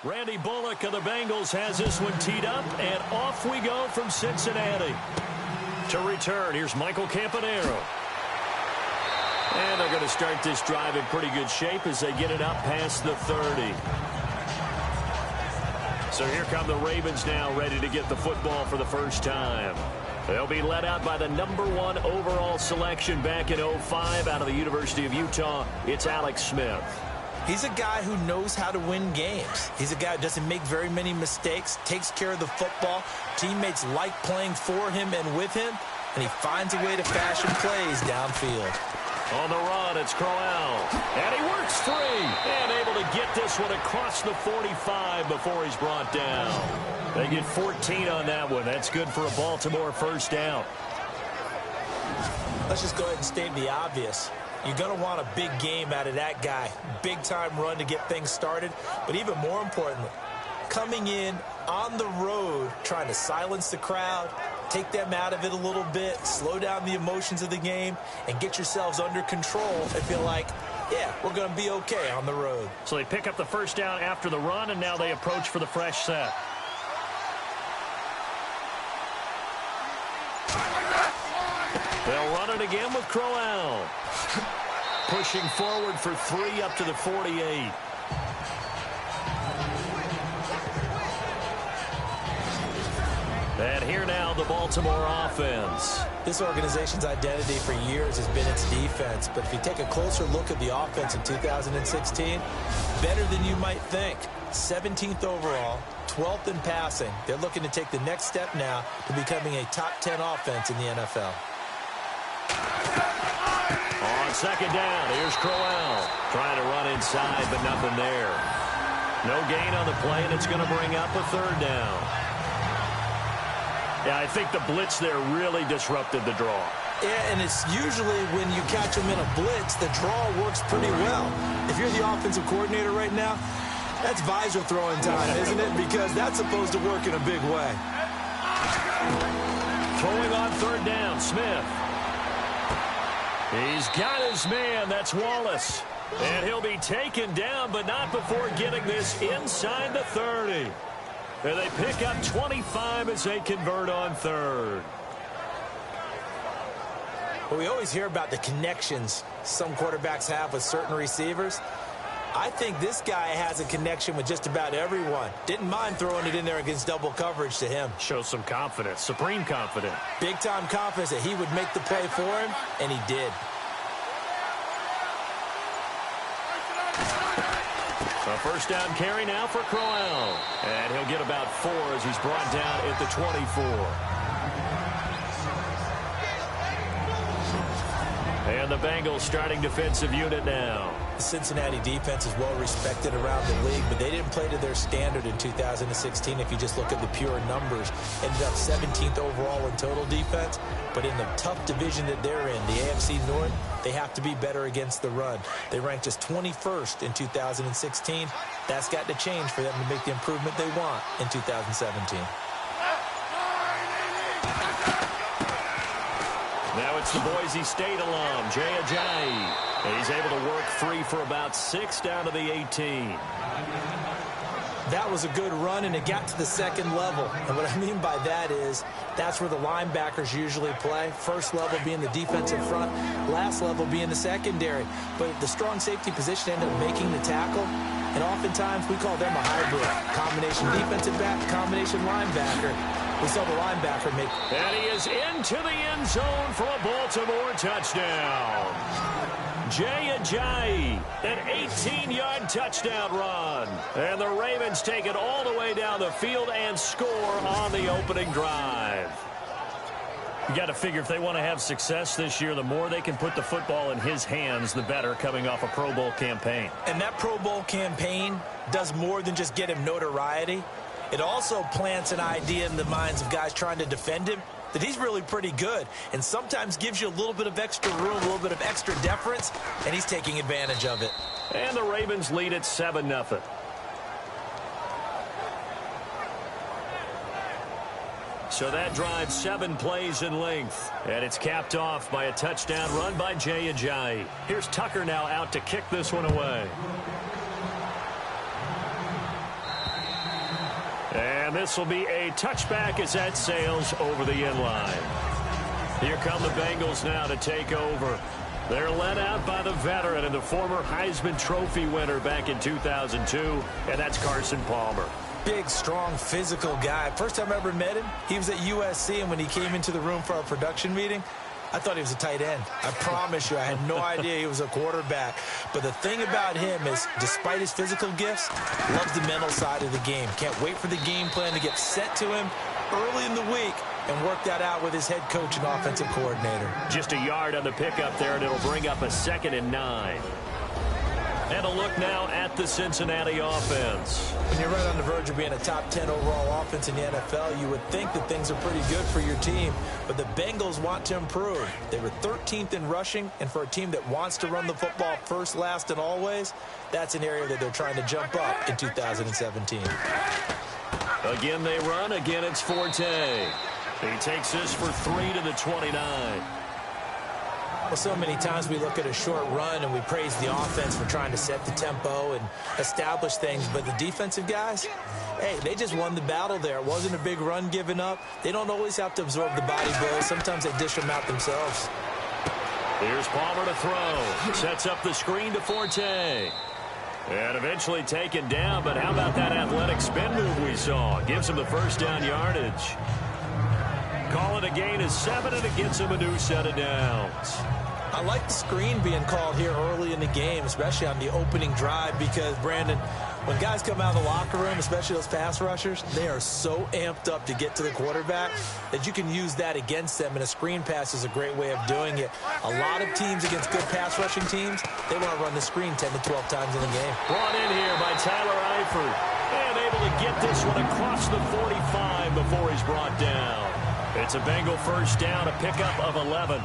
Randy Bullock of the Bengals has this one teed up, and off we go from Cincinnati. To return, here's Michael Campanaro. And they're going to start this drive in pretty good shape as they get it up past the 30. So here come the Ravens now, ready to get the football for the first time. They'll be led out by the #1 overall selection back in 2005 out of the University of Utah. It's Alex Smith. He's a guy who knows how to win games. He's a guy who doesn't make very many mistakes, takes care of the football. Teammates like playing for him and with him, and he finds a way to fashion plays downfield. On the run, it's Crowell. And he works free. And able to get this one across the 45 before he's brought down. They get 14 on that one. That's good for a Baltimore first down. Let's just go ahead and state the obvious. You're going to want a big game out of that guy. Big-time run to get things started. But even more importantly, coming in on the road, trying to silence the crowd, take them out of it a little bit, slow down the emotions of the game, and get yourselves under control and feel like, yeah, we're going to be okay on the road. So they pick up the first down after the run, and now they approach for the fresh set. They'll run it again with Crowell. Pushing forward for 3 up to the 48. And here now, the Baltimore offense. This organization's identity for years has been its defense. But if you take a closer look at the offense in 2016, better than you might think. 17th overall, 12th in passing. They're looking to take the next step now to becoming a top 10 offense in the NFL. On second down, here's Crowell. Trying to run inside, but nothing there. No gain on the play, and it's going to bring up a third down. Yeah, I think the blitz there really disrupted the draw. Yeah, and it's usually when you catch them in a blitz, the draw works pretty well. If you're the offensive coordinator right now, that's visor throwing time, isn't it? Because that's supposed to work in a big way. Throwing on third down, Smith. He's got his man. That's Wallace. And he'll be taken down, but not before getting this inside the 30. And they pick up 25 as they convert on third. Well, we always hear about the connections some quarterbacks have with certain receivers. I think this guy has a connection with just about everyone. Didn't mind throwing it in there against double coverage to him. Shows some confidence, supreme confidence. Big-time confidence that he would make the play for him, and he did. A first down carry now for Crowell. And he'll get about 4 as he's brought down at the 24. And the Bengals starting defensive unit now. The Cincinnati defense is well respected around the league, but they didn't play to their standard in 2016 if you just look at the pure numbers. Ended up 17th overall in total defense, but in the tough division that they're in, the AFC North, they have to be better against the run. They ranked just 21st in 2016. That's got to change for them to make the improvement they want in 2017. Now it's the Boise State alum, Jay Ajayi. He's able to work free for about 6 down to the 18. That was a good run, and it got to the second level. And what I mean by that is that's where the linebackers usually play. First level being the defensive front, last level being the secondary. But the strong safety position ended up making the tackle, and oftentimes we call them a hybrid. Combination defensive back, combination linebacker. We saw the linebacker make. And he is into the end zone for a Baltimore touchdown. Jay Ajayi, an 18-yard touchdown run. And the Ravens take it all the way down the field and score on the opening drive. You got to figure if they want to have success this year, the more they can put the football in his hands, the better, coming off a Pro Bowl campaign. And that Pro Bowl campaign does more than just get him notoriety. It also plants an idea in the minds of guys trying to defend him that he's really pretty good, and sometimes gives you a little bit of extra room, a little bit of extra deference, and he's taking advantage of it. And the Ravens lead at 7-0. So that drive 7 plays in length, and it's capped off by a touchdown run by Jay Ajayi. Here's Tucker now out to kick this one away. And this will be a touchback as that sails over the inline. Here come the Bengals now to take over. They're led out by the veteran and the former Heisman Trophy winner back in 2002, and that's Carson Palmer. Big, strong, physical guy. First time I ever met him, he was at USC, and when he came into the room for our production meeting, I thought he was a tight end. I promise you, I had no idea he was a quarterback. But the thing about him is, despite his physical gifts, loves the mental side of the game. Can't wait for the game plan to get sent to him early in the week and work that out with his head coach and offensive coordinator. Just a yard on the pickup there, and it'll bring up a 2nd and 9. And a look now at the Cincinnati offense. When you're right on the verge of being a top 10 overall offense in the NFL, you would think that things are pretty good for your team. But the Bengals want to improve. They were 13th in rushing, and for a team that wants to run the football first, last, and always, that's an area that they're trying to jump up in 2017. Again they run. Again it's Forte. He takes this for 3 to the 29. Well, so many times we look at a short run and we praise the offense for trying to set the tempo and establish things. But the defensive guys, hey, they just won the battle there. It wasn't a big run given up. They don't always have to absorb the body blows. Sometimes they dish them out themselves. Here's Palmer to throw. Sets up the screen to Forte. And eventually taken down. But how about that athletic spin move we saw? Gives him the first down yardage. Call it a gain of 7, and it gets him a new set of downs. I like the screen being called here early in the game, especially on the opening drive, because, Brandon, when guys come out of the locker room, especially those pass rushers, they are so amped up to get to the quarterback that you can use that against them, and a screen pass is a great way of doing it. A lot of teams against good pass rushing teams, they want to run the screen 10 to 12 times in the game. Brought in here by Tyler Eifert, and able to get this one across the 45 before he's brought down. It's a Bengal first down, a pickup of 11.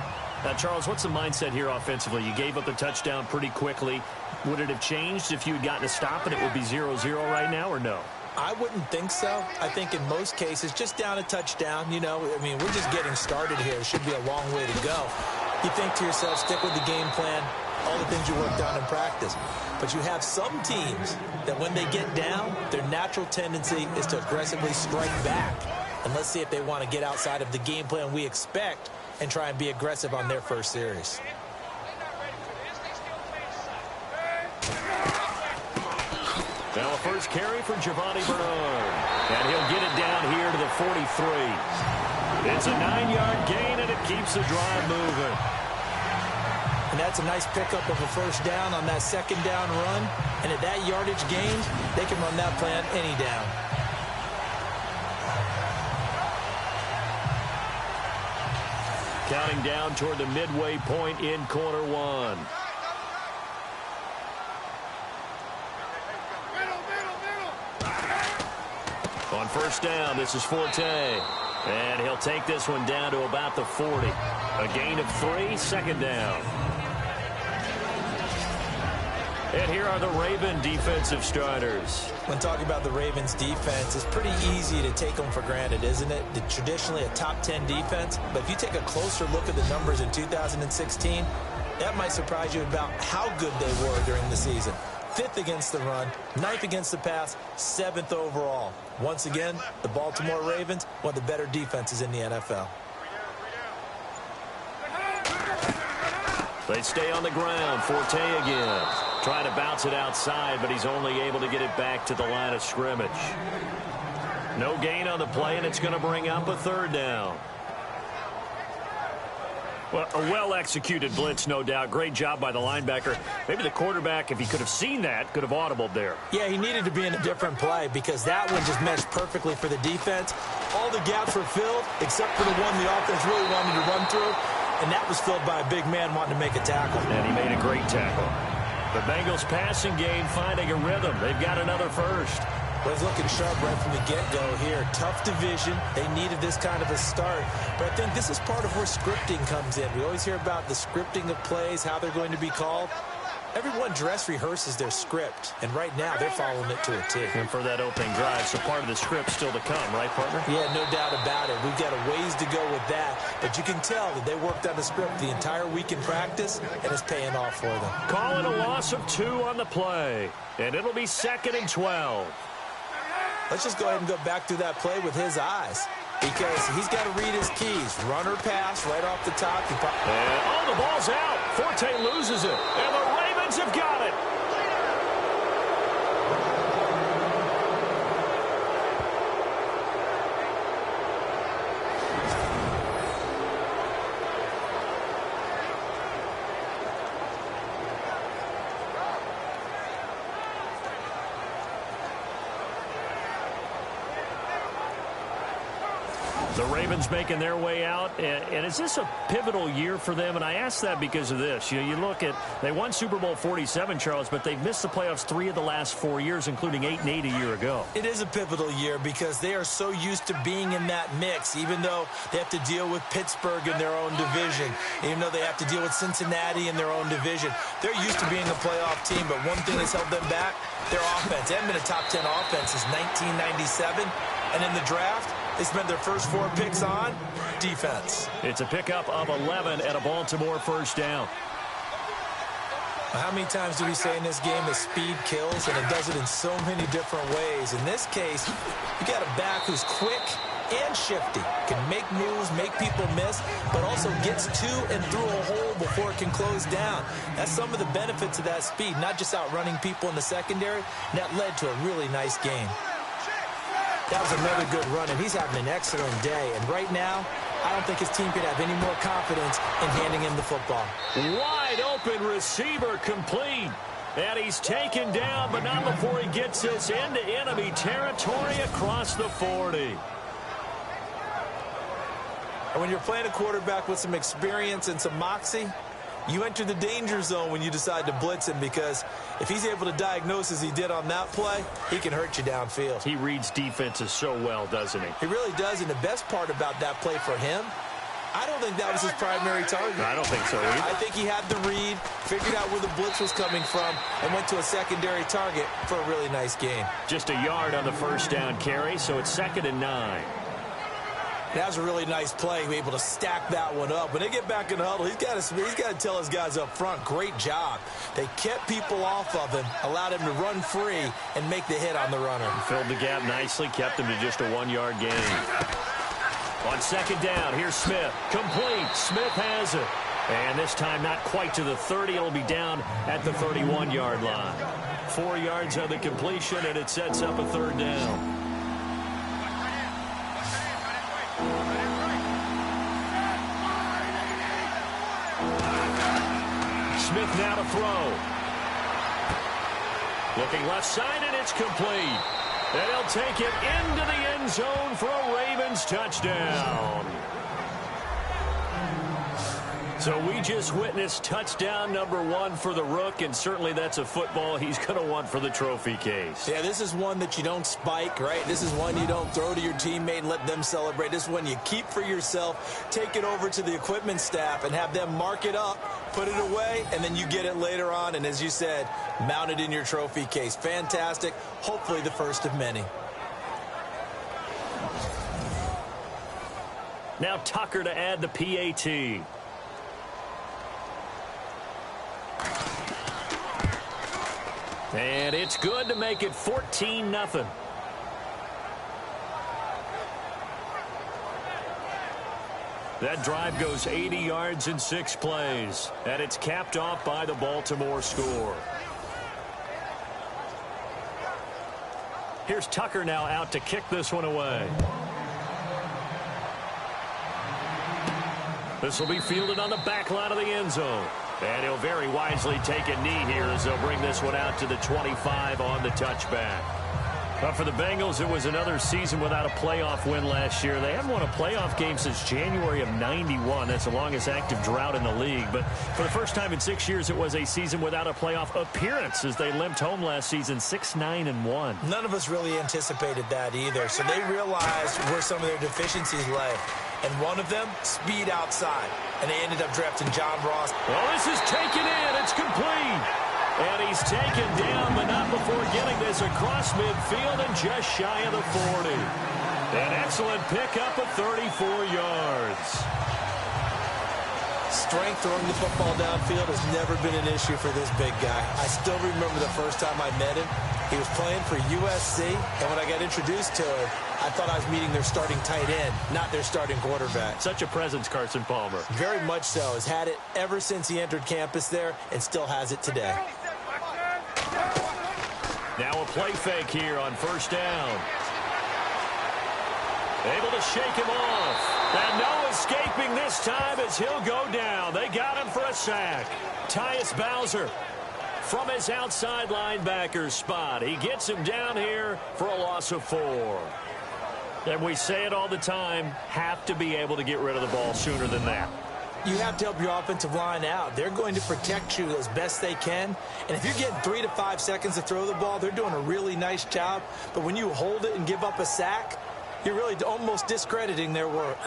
Now, Charles, what's the mindset here offensively? You gave up the touchdown pretty quickly. Would it have changed if you had gotten a stop and it would be 0-0 right now, or no? I wouldn't think so. I think in most cases, just down a touchdown, you know, I mean, we're just getting started here. It should be a long way to go. You think to yourself, stick with the game plan, all the things you worked on in practice. But you have some teams that when they get down, their natural tendency is to aggressively strike back. And let's see if they want to get outside of the game plan we expect and try and be aggressive on their first series. Now a first carry for Giovanni Bernard. And he'll get it down here to the 43. It's a 9-yard gain, and it keeps the drive moving. And that's a nice pickup of a first down on that second down run. And at that yardage gain, they can run that play on any down. Counting down toward the midway point in quarter one. On first down, this is Forte. And he'll take this one down to about the 40. A gain of 3, second down. And here are the Raven defensive starters. When talking about the Ravens defense, it's pretty easy to take them for granted, isn't it? They're traditionally a top 10 defense, but if you take a closer look at the numbers in 2016, that might surprise you about how good they were during the season. 5th against the run, 9th against the pass, 7th overall. Once again, the Baltimore Ravens, one of the better defenses in the NFL. They stay on the ground. Forte again. Trying to bounce it outside, but he's only able to get it back to the line of scrimmage. No gain on the play, and it's going to bring up a third down. Well, a well-executed blitz, no doubt. Great job by the linebacker. Maybe the quarterback, if he could have seen that, could have audibled there. Yeah, he needed to be in a different play because that one just meshed perfectly for the defense. All the gaps were filled except for the one the offense really wanted to run through, and that was filled by a big man wanting to make a tackle. And he made a great tackle. The Bengals passing game finding a rhythm. They've got another first. Well, he's looking sharp right from the get-go here. Tough division. They needed this kind of a start. But I think this is part of where scripting comes in. We always hear about the scripting of plays, how they're going to be called. Everyone dress rehearses their script, and right now they're following it to a T. And for that opening drive, so part of the script still to come, right, partner? Yeah, no doubt about it. We've got a ways to go with that, but you can tell that they worked on the script the entire week in practice, and it's paying off for them. Call it a loss of 2 on the play, and it'll be 2nd and 12. Let's just go ahead and go back through that play with his eyes, because he's got to read his keys. Run or pass right off the top. And, the ball's out. Forte loses it, and the Ravens have got it. The Ravens making their way out, and is this a pivotal year for them? And I ask that because of this. You look at, they won Super Bowl 47, Charles, but they've missed the playoffs 3 of the last 4 years, including 8-8 a year ago. It is a pivotal year because they are so used to being in that mix, even though they have to deal with Pittsburgh in their own division, even though they have to deal with Cincinnati in their own division. They're used to being a playoff team, but one thing has held them back, their offense. They haven't been a top 10 offense since 1997, and in the draft, they spent their first 4 picks on defense. It's a pickup of 11 at a Baltimore first down. How many times do we say in this game that speed kills, and it does it in so many different ways? In this case, you got a back who's quick and shifty, can make moves, make people miss, but also gets to and through a hole before it can close down. That's some of the benefits of that speed, not just outrunning people in the secondary. And that led to a really nice game. That was another good run, and he's having an excellent day. And right now, I don't think his team could have any more confidence in handing him the football. Wide open receiver complete. And he's taken down, but not before he gets this into enemy territory across the 40. And when you're playing a quarterback with some experience and some moxie, you enter the danger zone when you decide to blitz him, because if he's able to diagnose as he did on that play, he can hurt you downfield. He reads defenses so well, doesn't he? He really does, and the best part about that play for him, I don't think that was his primary target. I don't think so either. I think he had the read, figured out where the blitz was coming from, and went to a secondary target for a really nice gain. Just a yard on the first down carry, so it's 2nd and 9. That was a really nice play, able to stack that one up. When they get back in the huddle, he's got to tell his guys up front, great job. They kept people off of him, allowed him to run free and make the hit on the runner. Filled the gap nicely, kept him to just a 1-yard gain. On 2nd down, here's Smith. Complete. Smith has it. And this time not quite to the 30. It'll be down at the 31-yard line. 4 yards on the completion, and it sets up a 3rd down. Smith now to throw. Looking left side, and it's complete. And he'll take it into the end zone for a Ravens touchdown. So we just witnessed touchdown number 1 for the Rook, and certainly that's a football he's going to want for the trophy case. Yeah, this is one that you don't spike, right? This is one you don't throw to your teammate and let them celebrate. This is one you keep for yourself, take it over to the equipment staff, and have them mark it up, put it away, and then you get it later on, and as you said, mount it in your trophy case. Fantastic. Hopefully the first of many. Now Tucker to add the PAT. And it's good to make it 14-0. That drive goes 80 yards in 6 plays. And it's capped off by the Baltimore score. Here's Tucker now out to kick this one away. This will be fielded on the back line of the end zone. And he'll very wisely take a knee here as they'll bring this one out to the 25 on the touchback. But for the Bengals, it was another season without a playoff win last year. They haven't won a playoff game since January of '91. That's the longest active drought in the league. But for the first time in 6 years, it was a season without a playoff appearance as they limped home last season 6-9-1. None of us really anticipated that either. So they realized where some of their deficiencies lay. And one of them, speed outside. And they ended up drafting John Ross. Well, this is taken in. It's complete. And he's taken down, but not before getting this across midfield and just shy of the 40. An excellent pickup of 34 yards. Strength throwing the football downfield has never been an issue for this big guy. I still remember the first time I met him. He was playing for USC, and when I got introduced to him, I thought I was meeting their starting tight end, not their starting quarterback. Such a presence, Carson Palmer. Very much so. Has had it ever since he entered campus there and still has it today. Now a play fake here on first down. Able to shake him off. And no escaping this time as he'll go down. They got him for a sack. Tyus Bowser from his outside linebacker spot. He gets him down here for a loss of 4. And we say it all the time, have to be able to get rid of the ball sooner than that. You have to help your offensive line out. They're going to protect you as best they can. And if you're getting 3 to 5 seconds to throw the ball, they're doing a really nice job. But when you hold it and give up a sack, you're really almost discrediting their work.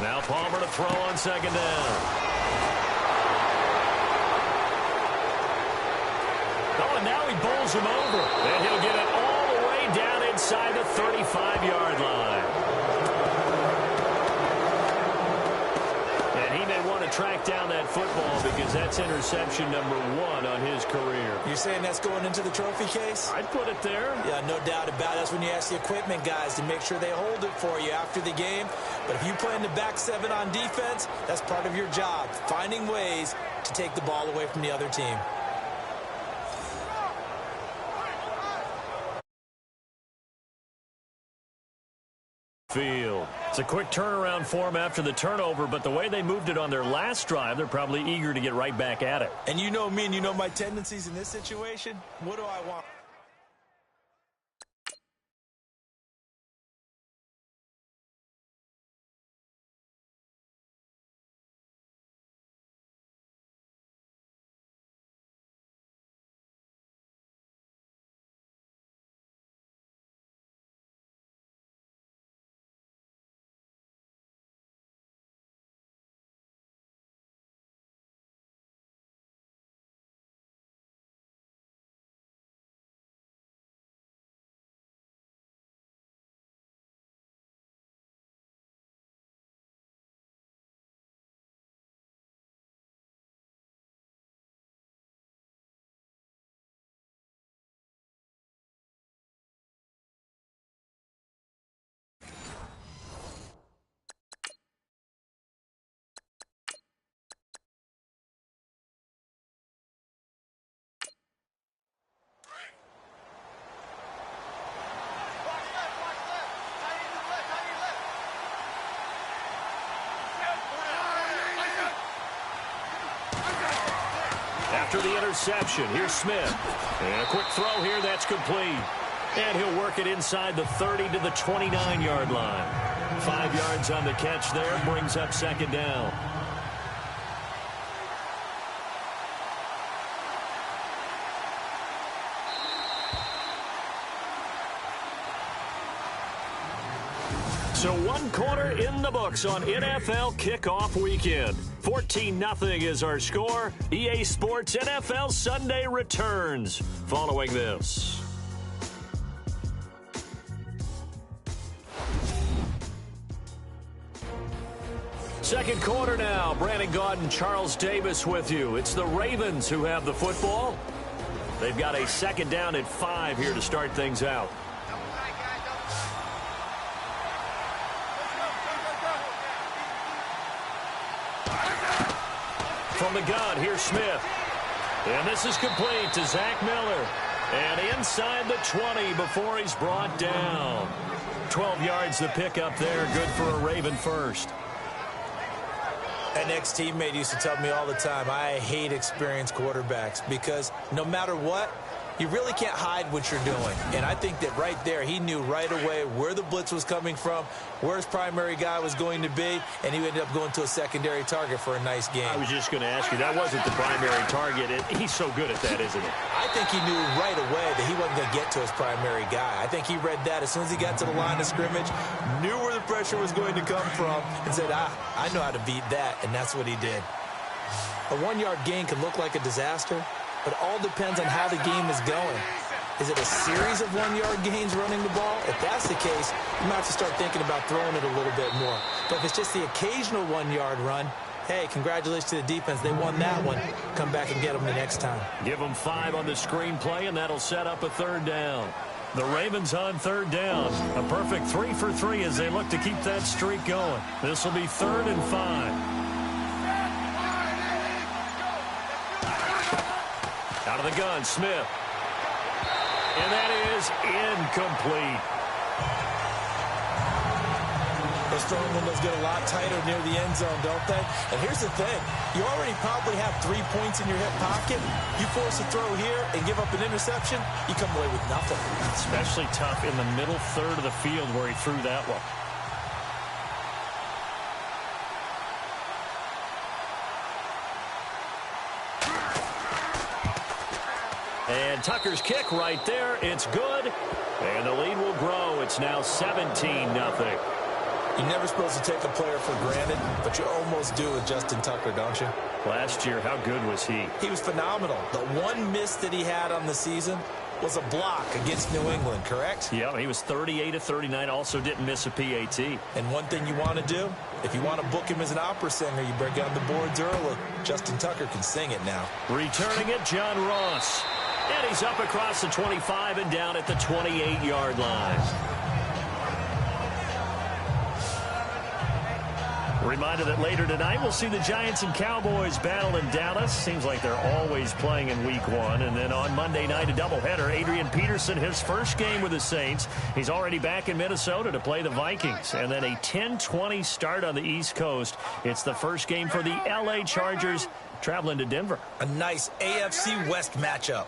Now Palmer to throw on second down. Oh, and now he bowls him over. And he'll get it all the way down inside the 35-yard line. And he may want to track down that football because that's interception number 1 on his career. You're saying that's going into the trophy case? I'd put it there. Yeah, no doubt about it. That's when you ask the equipment guys to make sure they hold it for you after the game. But if you play in the back 7 on defense, that's part of your job, finding ways to take the ball away from the other team. Field. It's a quick turnaround for them after the turnover, but the way they moved it on their last drive, they're probably eager to get right back at it. And you know me and you know my tendencies in this situation. What do I want? After the interception, here's Smith. And a quick throw here, that's complete. And he'll work it inside the 30 to the 29-yard line. 5 yards on the catch there, brings up second down. So 1 quarter in the books on NFL kickoff weekend. 14-0 is our score. EA Sports NFL Sunday returns following this. Second quarter now. Brandon Gaudin, Charles Davis with you. It's the Ravens who have the football. They've got a second down at 5 here to start things out. From the gun, here's Smith. And this is complete to Zach Miller. And inside the 20 before he's brought down. 12 yards the pickup there. Good for a Raven first. An ex-teammate used to tell me all the time, I hate experienced quarterbacks because no matter what, you really can't hide what you're doing. And I think that right there, he knew right away where the blitz was coming from, where his primary guy was going to be, and he ended up going to a secondary target for a nice game. I was just going to ask you, that wasn't the primary target. He's so good at that, isn't he? I think he knew right away that he wasn't going to get to his primary guy. I think he read that as soon as he got to the line of scrimmage, knew where the pressure was going to come from, and said, I know how to beat that, and that's what he did. A 1-yard gain can look like a disaster, but it all depends on how the game is going. Is it a series of 1-yard gains running the ball? If that's the case, you might have to start thinking about throwing it a little bit more. But if it's just the occasional 1-yard run, hey, congratulations to the defense. They won that one. Come back and get them the next time. Give them 5 on the screenplay, and that'll set up a third down. The Ravens on third down. A perfect 3 for 3 as they look to keep that streak going. This will be 3rd and 5. Out of the gun, Smith. And that is incomplete. Those throwing windows get a lot tighter near the end zone, don't they? And here's the thing. You already probably have 3 points in your hip pocket. You force a throw here and give up an interception, you come away with nothing. Especially tough in the middle third of the field where he threw that one. And Tucker's kick right there. It's good. And the lead will grow. It's now 17-0. You're never supposed to take a player for granted, but you almost do with Justin Tucker, don't you? Last year, how good was he? He was phenomenal. The one miss that he had on the season was a block against New England, correct? Yeah, he was 38 of 39, also didn't miss a PAT. And one thing you want to do, if you want to book him as an opera singer, you better get on the boards early. Justin Tucker can sing it now. Returning it, John Ross. And he's up across the 25 and down at the 28-yard line. Reminder that later tonight we'll see the Giants and Cowboys battle in Dallas. Seems like they're always playing in week 1. And then on Monday night, a doubleheader. Adrian Peterson, his first game with the Saints. He's already back in Minnesota to play the Vikings. And then a 10-20 start on the East Coast. It's the first game for the L.A. Chargers traveling to Denver. A nice AFC West matchup.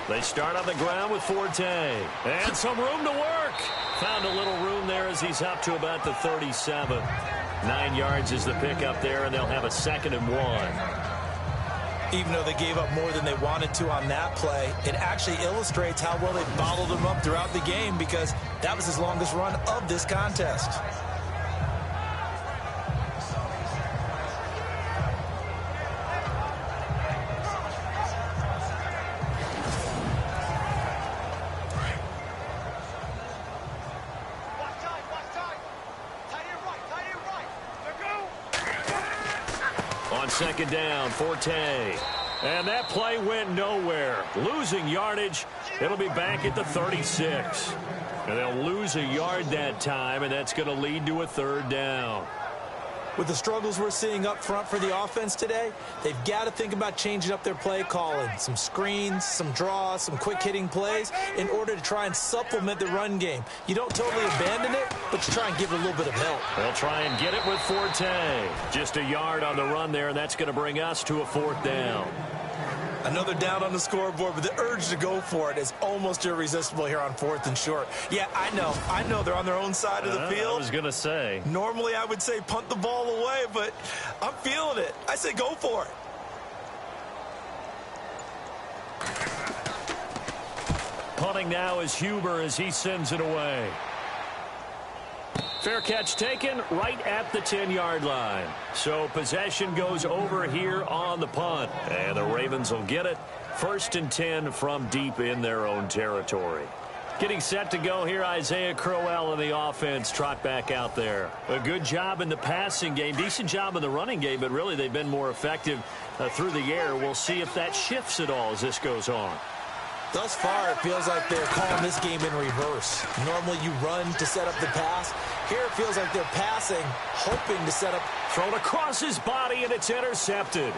They start on the ground with Forte. And some room to work. Found a little room there as he's up to about the 37. 9 yards is the pickup there, and they'll have a 2nd and 1. Even though they gave up more than they wanted to on that play, it actually illustrates how well they bottled him up throughout the game because that was his longest run of this contest. Second down, Forte. And that play went nowhere. Losing yardage. It'll be back at the 36. And they'll lose a yard that time, and that's going to lead to a 3rd down. With the struggles we're seeing up front for the offense today, they've got to think about changing up their play calling. Some screens, some draws, some quick-hitting plays in order to try and supplement the run game. You don't totally abandon it, but you try and give it a little bit of help. They'll try and get it with Forte. Just a yard on the run there, and that's going to bring us to a 4th down. Another down on the scoreboard, but the urge to go for it is almost irresistible here on 4th and short. Yeah, I know they're on their own side of the field. I was going to say. Normally I would say punt the ball away, but I'm feeling it. I say go for it. Punting now is Huber as he sends it away. Fair catch taken right at the 10-yard line. So possession goes over here on the punt. And the Ravens will get it. 1st and 10 from deep in their own territory. Getting set to go here, Isaiah Crowell in the offense. Trot back out there. A good job in the passing game. Decent job in the running game, but really they've been more effective through the air. We'll see if that shifts at all as this goes on. Thus far, it feels like they're calling this game in reverse. Normally you run to set up the pass. Here it feels like they're passing, hoping to set up. Thrown across his body, and it's intercepted.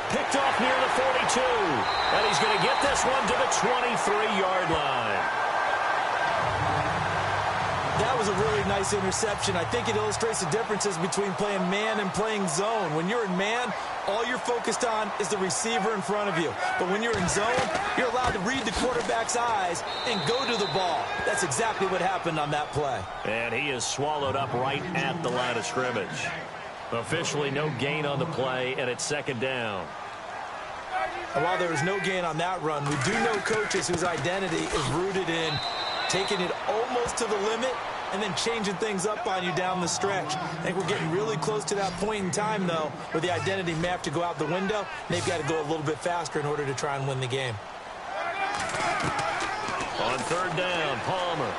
Picked off near the 42. And he's going to get this one to the 23-yard line. That was a really nice interception. I think it illustrates the differences between playing man and playing zone. When you're in man, all you're focused on is the receiver in front of you. But when you're in zone, you're allowed to read the quarterback's eyes and go to the ball. That's exactly what happened on that play. And he is swallowed up right at the line of scrimmage. Officially no gain on the play, and it's second down. And while there was no gain on that run, we do know coaches whose identity is rooted in taking it almost to the limit and then changing things up on you down the stretch. I think we're getting really close to that point in time, though, where the identity may have to go out the window, and they've got to go a little bit faster in order to try and win the game. On third down, Palmer.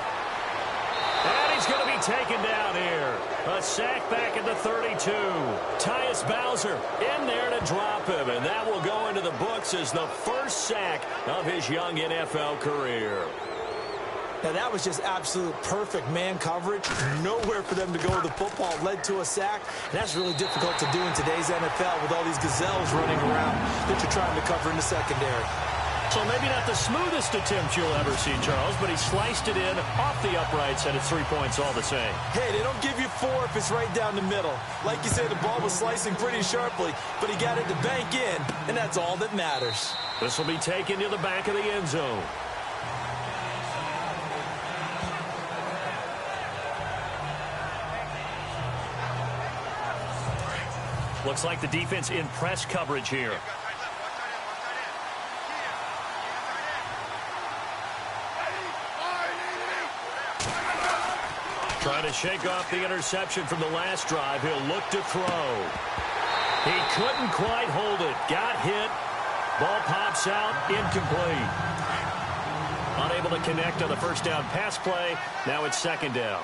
And he's going to be taken down here. A sack back at the 32. Tyus Bowser in there to drop him, and that will go into the books as the first sack of his young NFL career. Now, that was just absolute perfect man coverage. Nowhere for them to go with the football. Led to a sack. And that's really difficult to do in today's NFL with all these gazelles running around that you're trying to cover in the secondary. So maybe not the smoothest attempt you'll ever see, Charles, but he sliced it in off the uprights, and it's 3 points all the same. Hey, they don't give you 4 if it's right down the middle. Like you said, the ball was slicing pretty sharply, but he got it to bank in, and that's all that matters. This will be taken to the back of the end zone. Looks like the defense in press coverage here. Trying to shake off the interception from the last drive. He'll look to throw. He couldn't quite hold it. Got hit. Ball pops out. Incomplete. Unable to connect on the first down pass play. Now it's second down.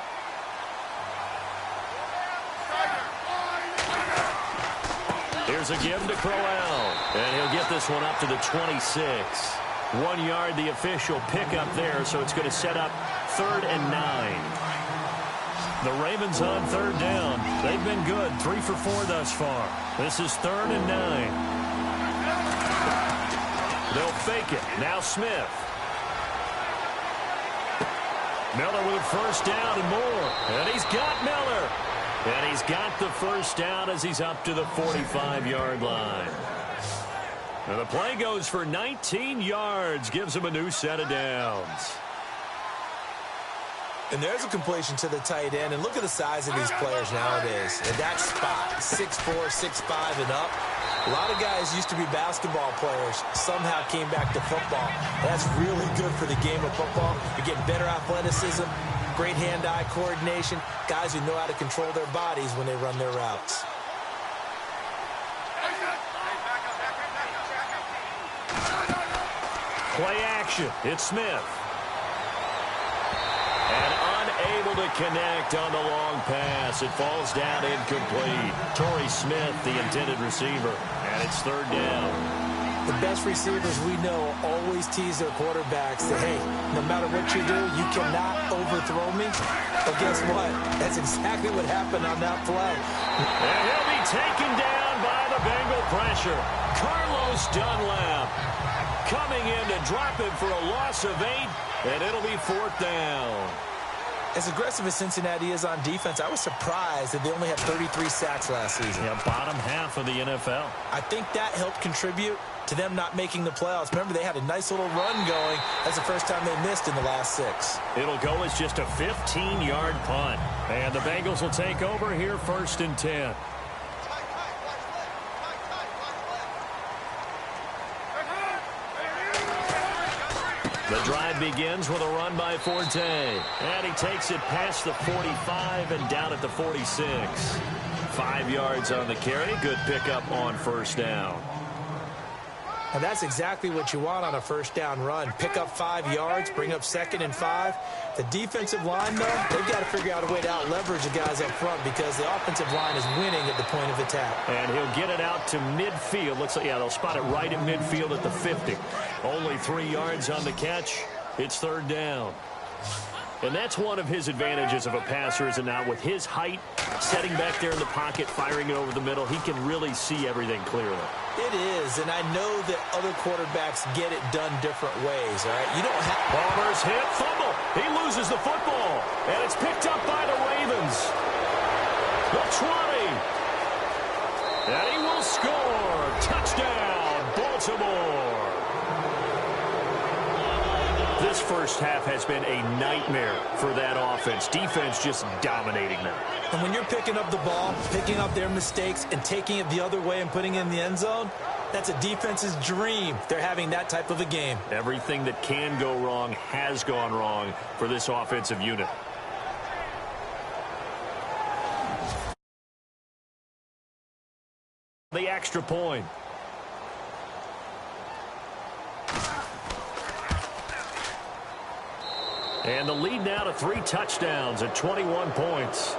Here's a give to Crowell. And he'll get this one up to the 26. 1 yard, the official pickup there, so it's going to set up 3rd and 9. The Ravens on third down. They've been good. 3 for 4 thus far. This is 3rd and 9. They'll fake it. Now Smith. Miller with a first down and more. And he's got Miller. And he's got the first down as he's up to the 45-yard line. And the play goes for 19 yards. Gives him a new set of downs. And there's a completion to the tight end. And look at the size of these players nowadays. At that spot, 6'4", 6'5", and up. A lot of guys used to be basketball players. Somehow came back to football. That's really good for the game of football. You're getting better athleticism, great hand-eye coordination, guys who know how to control their bodies when they run their routes. Play action. It's Smith. And unable to connect on the long pass. It falls down incomplete. Torrey Smith, the intended receiver. And it's 3rd down. The best receivers we know always tease their quarterbacks that, hey, no matter what you do, you cannot overthrow me. But guess what? That's exactly what happened on that play. And he'll be taken down by the Bengal pressure. Carlos Dunlap coming in to drop him for a loss of 8, and it'll be 4th down. As aggressive as Cincinnati is on defense, I was surprised that they only had 33 sacks last season. Yeah, bottom half of the NFL. I think that helped contribute to them not making the playoffs. Remember, they had a nice little run going. That's the first time they missed in the last 6. It'll go as just a 15-yard punt. And the Bengals will take over here 1st and 10. The drive begins with a run by Forte. And he takes it past the 45 and down at the 46. 5 yards on the carry. Good pickup on first down. And that's exactly what you want on a first down run. Pick up 5 yards, bring up 2nd and 5. The defensive line, though, they've got to figure out a way to out-leverage the guys up front because the offensive line is winning at the point of attack. And he'll get it out to midfield. Looks like, yeah, they'll spot it right at midfield at the 50. Only 3 yards on the catch. It's 3rd down. And that's one of his advantages of a passer, is it not? With his height, setting back there in the pocket, firing it over the middle, he can really see everything clearly. It is, and I know that other quarterbacks get it done different ways, all right? You don't have... Palmer's hit, fumble. He loses the football, and it's picked up by the Ravens. The 20. And he will score. Touchdown, Baltimore. This first half has been a nightmare for that offense. Defense just dominating them. And when you're picking up the ball, picking up their mistakes, and taking it the other way and putting it in the end zone, that's a defense's dream. They're having that type of a game. Everything that can go wrong has gone wrong for this offensive unit. The extra point. And the lead now to 3 touchdowns at 21 points.